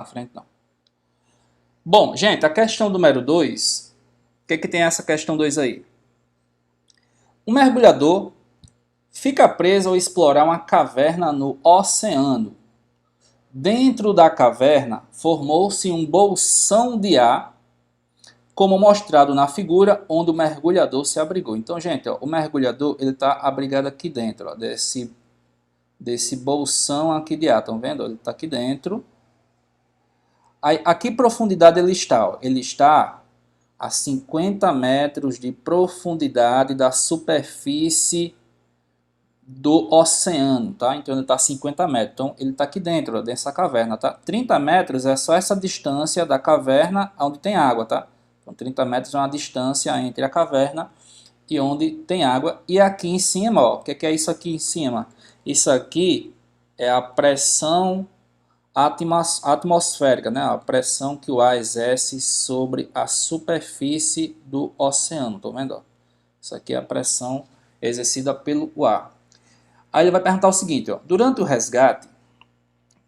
Na frente não. Bom, gente, a questão número 2, o que tem essa questão 2 aí? Um mergulhador fica preso ao explorar uma caverna no oceano. Dentro da caverna formou-se um bolsão de ar, como mostrado na figura onde o mergulhador se abrigou. Então, gente, ó, o mergulhador está abrigado aqui dentro, ó, desse bolsão aqui de ar. Estão vendo? Ele está aqui dentro. Aí, a que profundidade ele está? Ó? Ele está a 50 metros de profundidade da superfície do oceano, tá? Então ele está a 50 metros. Então ele está aqui dentro, ó, dessa caverna, tá? 30 metros é só essa distância da caverna onde tem água, tá? Então 30 metros é uma distância entre a caverna e onde tem água. E aqui em cima, ó, o que é isso aqui em cima? Isso aqui é a pressão atmosférica, né? A pressão que o ar exerce sobre a superfície do oceano. Estão vendo? Ó? Isso aqui é a pressão exercida pelo ar. Aí ele vai perguntar o seguinte, ó, durante o resgate,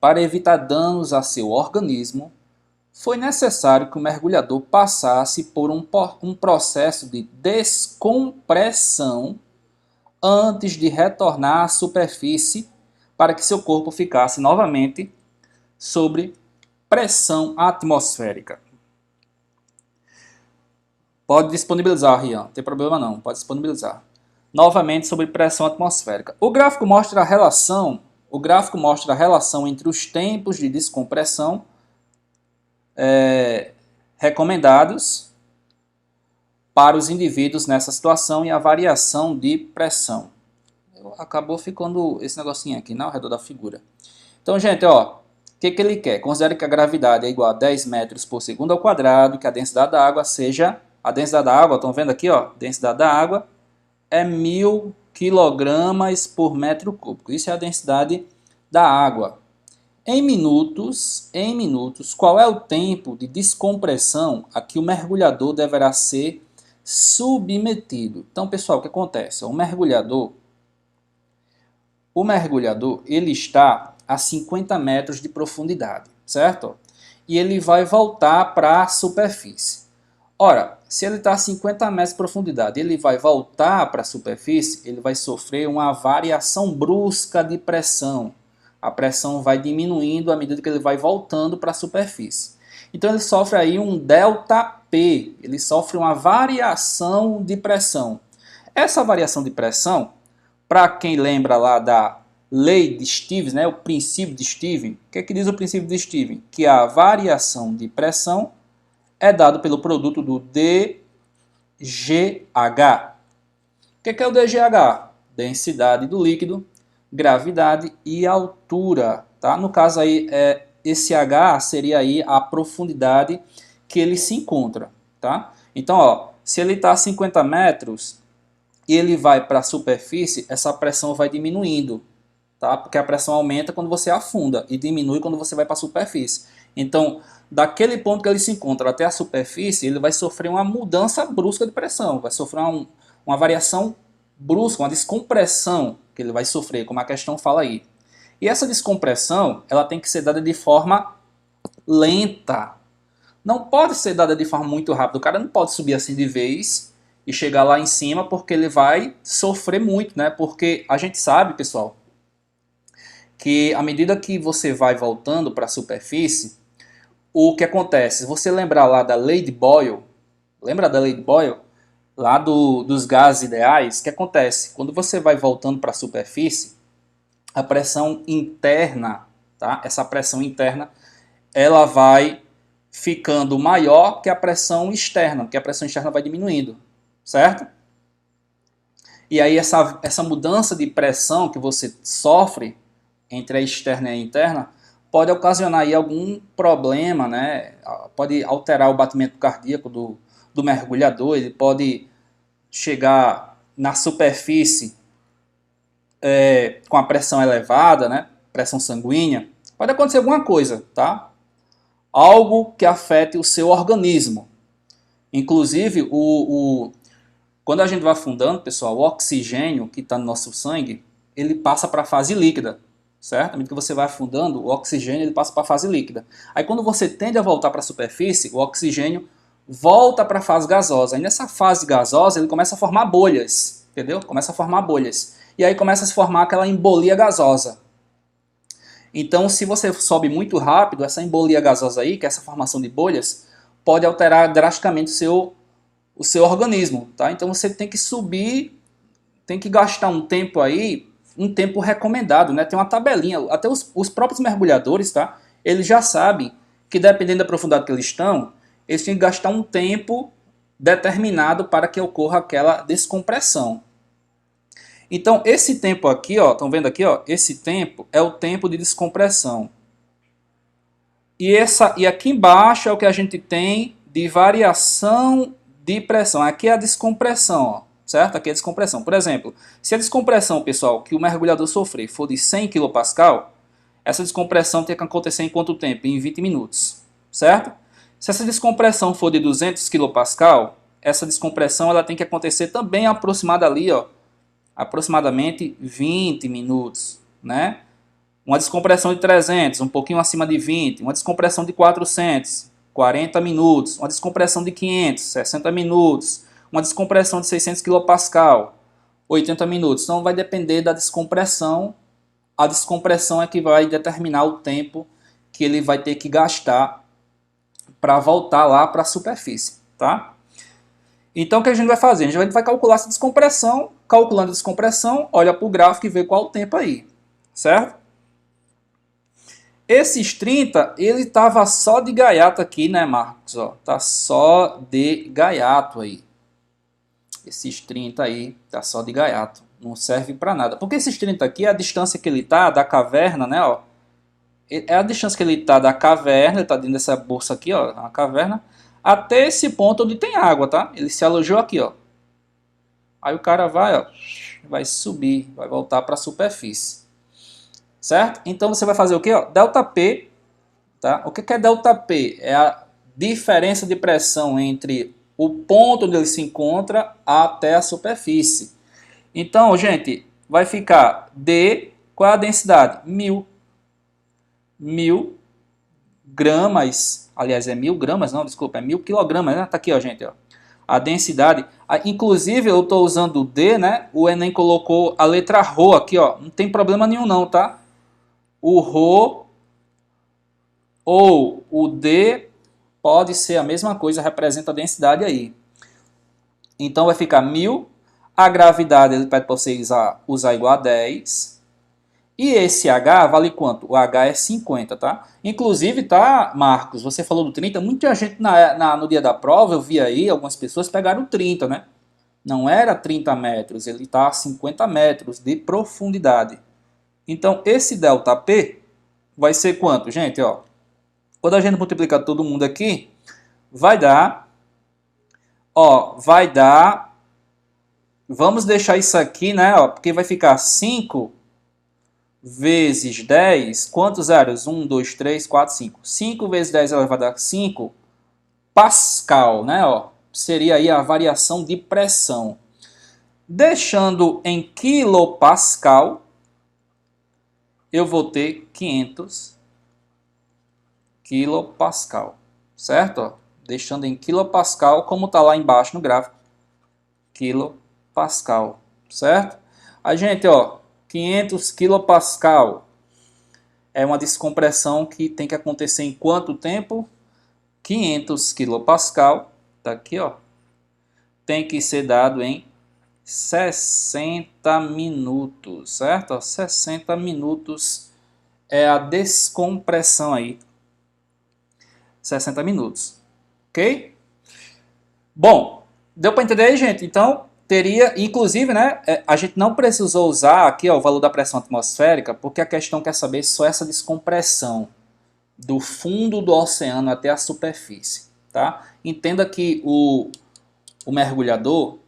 para evitar danos a seu organismo, foi necessário que o mergulhador passasse por um processo de descompressão antes de retornar à superfície para que seu corpo ficasse novamente sobre pressão atmosférica. Pode disponibilizar, Rian, não tem problema não, pode disponibilizar. Novamente sobre pressão atmosférica. O gráfico mostra a relação entre os tempos de descompressão recomendados para os indivíduos nessa situação e a variação de pressão. Acabou ficando esse negocinho aqui, né, ao redor da figura. Então, gente, ó, o que ele quer? Considere que a gravidade é igual a 10 metros por segundo ao quadrado, que a densidade da água seja... A densidade da água, estão vendo aqui, ó? Densidade da água é 1000 kg por metro cúbico. Isso é a densidade da água. Em minutos, qual é o tempo de descompressão a que o mergulhador deverá ser submetido? Então, pessoal, o que acontece? O mergulhador ele está a 50 metros de profundidade, certo? E ele vai voltar para a superfície. Ora, se ele está a 50 metros de profundidade, ele vai voltar para a superfície, ele vai sofrer uma variação brusca de pressão. A pressão vai diminuindo à medida que ele vai voltando para a superfície. Então ele sofre aí um ΔP, ele sofre uma variação de pressão. Essa variação de pressão, para quem lembra lá da lei de Stevens, né, o princípio de Stevens, o que é que diz o princípio de Stevens? Que a variação de pressão é dado pelo produto do DGH. O que é o DGH? Densidade do líquido, gravidade e altura. Tá? No caso aí, esse H seria aí a profundidade que ele se encontra. Tá? Então, ó, se ele está a 50 metros e ele vai para a superfície, essa pressão vai diminuindo. Tá? Porque a pressão aumenta quando você afunda e diminui quando você vai para a superfície. Então, daquele ponto que ele se encontra até a superfície, ele vai sofrer uma mudança brusca de pressão, vai sofrer uma variação brusca, uma descompressão que ele vai sofrer, como a questão fala aí. E essa descompressão, ela tem que ser dada de forma lenta. Não pode ser dada de forma muito rápida. O cara não pode subir assim de vez e chegar lá em cima, porque ele vai sofrer muito, né? Porque a gente sabe, pessoal, que à medida que você vai voltando para a superfície, o que acontece? Se você lembrar lá da lei de Boyle, lembra da lei de Boyle? Lá dos gases ideais, o que acontece? Quando você vai voltando para a superfície, a pressão interna, tá? Essa pressão interna, ela vai ficando maior que a pressão externa, porque a pressão externa vai diminuindo, certo? E aí essa mudança de pressão que você sofre entre a externa e a interna pode ocasionar aí algum problema, né? Pode alterar o batimento cardíaco do mergulhador, ele pode chegar na superfície com a pressão elevada, né? Pressão sanguínea. Pode acontecer alguma coisa, tá? Algo que afete o seu organismo. Inclusive, quando a gente vai afundando, pessoal, o oxigênio que está no nosso sangue, ele passa para a fase líquida. certo? À medida que você vai afundando, o oxigênio ele passa para a fase líquida. Aí quando você tende a voltar para a superfície, o oxigênio volta para a fase gasosa. Aí nessa fase gasosa ele começa a formar bolhas, entendeu? Começa a formar bolhas. E aí começa a se formar aquela embolia gasosa. Então, se você sobe muito rápido, essa embolia gasosa aí, que é essa formação de bolhas, pode alterar drasticamente o seu organismo, tá? Então você tem que subir, tem que gastar um tempo aí, um tempo recomendado, né? Tem uma tabelinha, até os próprios mergulhadores, tá? Eles já sabem que dependendo da profundidade que eles estão, eles têm que gastar um tempo determinado para que ocorra aquela descompressão. Então, esse tempo aqui, ó, estão vendo aqui, ó, esse tempo é o tempo de descompressão. E aqui embaixo é o que a gente tem de variação de pressão. Aqui é a descompressão, ó, certo? Aqui é a descompressão. Por exemplo, se a descompressão, pessoal, que o mergulhador sofrer for de 100 kPa, essa descompressão tem que acontecer em quanto tempo? Em 20 minutos, certo? Se essa descompressão for de 200 kPa, essa descompressão ela tem que acontecer também aproximadamente 20 minutos, né? Uma descompressão de 300, um pouquinho acima de 20. Uma descompressão de 400, 40 minutos. Uma descompressão de 500, 60 minutos. Uma descompressão de 600 kPa, 80 minutos. Então vai depender da descompressão. A descompressão é que vai determinar o tempo que ele vai ter que gastar para voltar lá para a superfície, tá? Então o que a gente vai fazer? A gente vai calcular essa descompressão. Calculando a descompressão, olha para o gráfico e vê qual o tempo aí, certo? Esses 30, ele tava só de gaiato aqui, né, Marcos? Ó, tá só de gaiato aí. Esses 30 aí, tá só de gaiato. Não serve para nada. Porque esses 30 aqui é a distância que ele tá da caverna, né, ó. É a distância que ele tá da caverna, ele tá dentro dessa bolsa aqui, ó, na caverna, até esse ponto onde tem água, tá? Ele se alojou aqui, ó. Aí o cara vai, ó, vai subir, vai voltar para a superfície. Certo? Então você vai fazer o quê? Ó? Delta P. Tá? O que é delta P? É a diferença de pressão entre o ponto onde ele se encontra até a superfície. Então, gente, vai ficar D, qual é a densidade? 1000. 1000 gramas, aliás, é 1000 gramas, não, desculpa, é 1000 quilogramas, né? Tá aqui, ó, gente, ó. A densidade, inclusive eu estou usando o D, né? O Enem colocou a letra Rho aqui, ó. Não tem problema nenhum não, tá? O Rho ou o D pode ser a mesma coisa, representa a densidade aí. Então vai ficar 1000, a gravidade ele pede para você usar igual a 10. E esse H vale quanto? O H é 50, tá? Inclusive, tá, Marcos, você falou do 30, muita gente no dia da prova, eu vi aí, algumas pessoas pegaram 30, né? Não era 30 metros, ele está a 50 metros de profundidade. Então, esse ΔP vai ser quanto, gente? Ó, quando a gente multiplicar todo mundo aqui, vai dar, vamos deixar isso aqui, né? Ó, porque vai ficar 5 vezes 10, quantos zeros? 1, 2, 3, 4, 5. 5 vezes 10 elevado a 5 Pascal, né? Ó, seria aí a variação de pressão. Deixando em quilopascal, eu vou ter 500 quilopascal, certo? Ó, deixando em quilopascal, como está lá embaixo no gráfico, quilopascal, certo? A gente, ó, 500 quilopascal é uma descompressão que tem que acontecer em quanto tempo? 500 quilopascal, tá aqui, ó, tem que ser dado em 60 minutos, certo? 60 minutos é a descompressão aí. 60 minutos, ok? Bom, deu para entender aí, gente? Então, teria, inclusive, né, a gente não precisou usar aqui, ó, o valor da pressão atmosférica, porque a questão quer saber só essa descompressão do fundo do oceano até a superfície, tá? Entenda que o mergulhador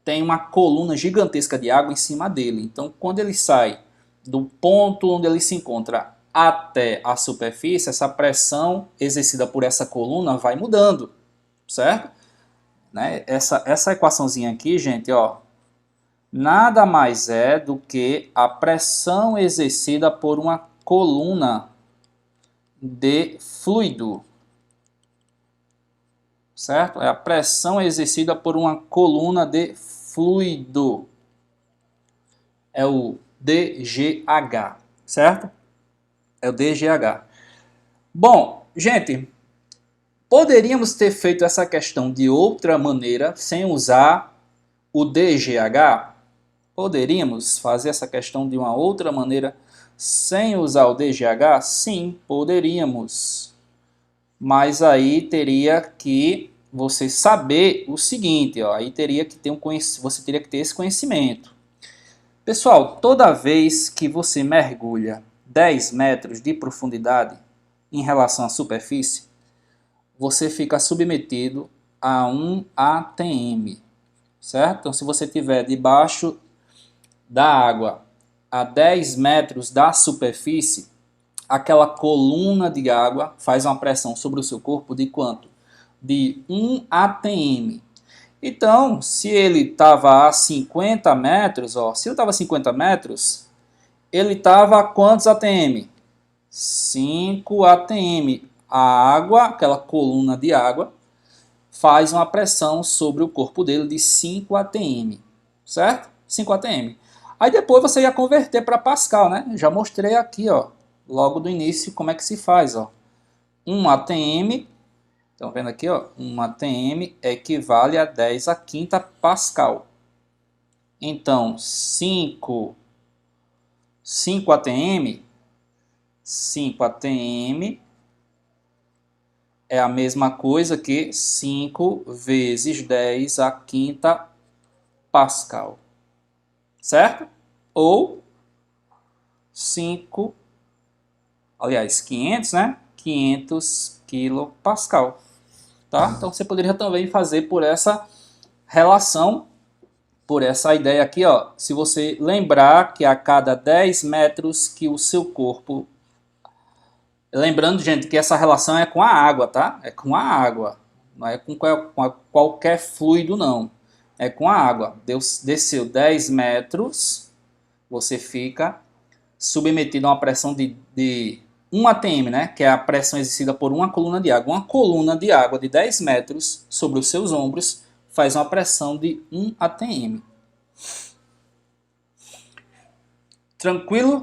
tem uma coluna gigantesca de água em cima dele. Então, quando ele sai do ponto onde ele se encontra até a superfície, essa pressão exercida por essa coluna vai mudando, certo? Né? Essa equaçãozinha aqui, gente, ó, nada mais é do que a pressão exercida por uma coluna de fluido. Certo? É a pressão exercida por uma coluna de fluido. É o DGH, certo? É o DGH. Bom, gente, poderíamos ter feito essa questão de outra maneira, sem usar o DGH? Poderíamos fazer essa questão de uma outra maneira, sem usar o DGH? Sim, poderíamos. Mas aí teria que você saber o seguinte, ó, aí teria que ter você teria que ter esse conhecimento. Pessoal, toda vez que você mergulha 10 metros de profundidade em relação à superfície, você fica submetido a um ATM, certo? Então, se você estiver debaixo da água a 10 metros da superfície, aquela coluna de água faz uma pressão sobre o seu corpo de quanto? De 1 ATM. Então, se ele estava a 50 metros, ó, se ele estava a 50 metros, ele estava a quantos ATM? 5 ATM. A água, aquela coluna de água, faz uma pressão sobre o corpo dele de 5 ATM, certo? 5 ATM. Aí depois você ia converter para Pascal, né? Já mostrei aqui, ó, logo do início como é que se faz, ó. 1 ATM, estão vendo aqui, ó, 1 ATM equivale a 10 a quinta Pascal. Então, 5 ATM, 5 ATM é a mesma coisa que 5 vezes 10 a quinta Pascal, certo? Ou 5, aliás, 500, né? 500 quilopascal, tá? Então você poderia também fazer por essa relação, por essa ideia aqui, ó. Se você lembrar que a cada 10 metros que o seu corpo... Lembrando, gente, que essa relação é com a água, tá? É com a água. Não é com qualquer fluido, não. É com a água. Desceu 10 metros, você fica submetido a uma pressão de 1 atm, né? Que é a pressão exercida por uma coluna de água. Uma coluna de água de 10 metros sobre os seus ombros faz uma pressão de 1 atm. Tranquilo?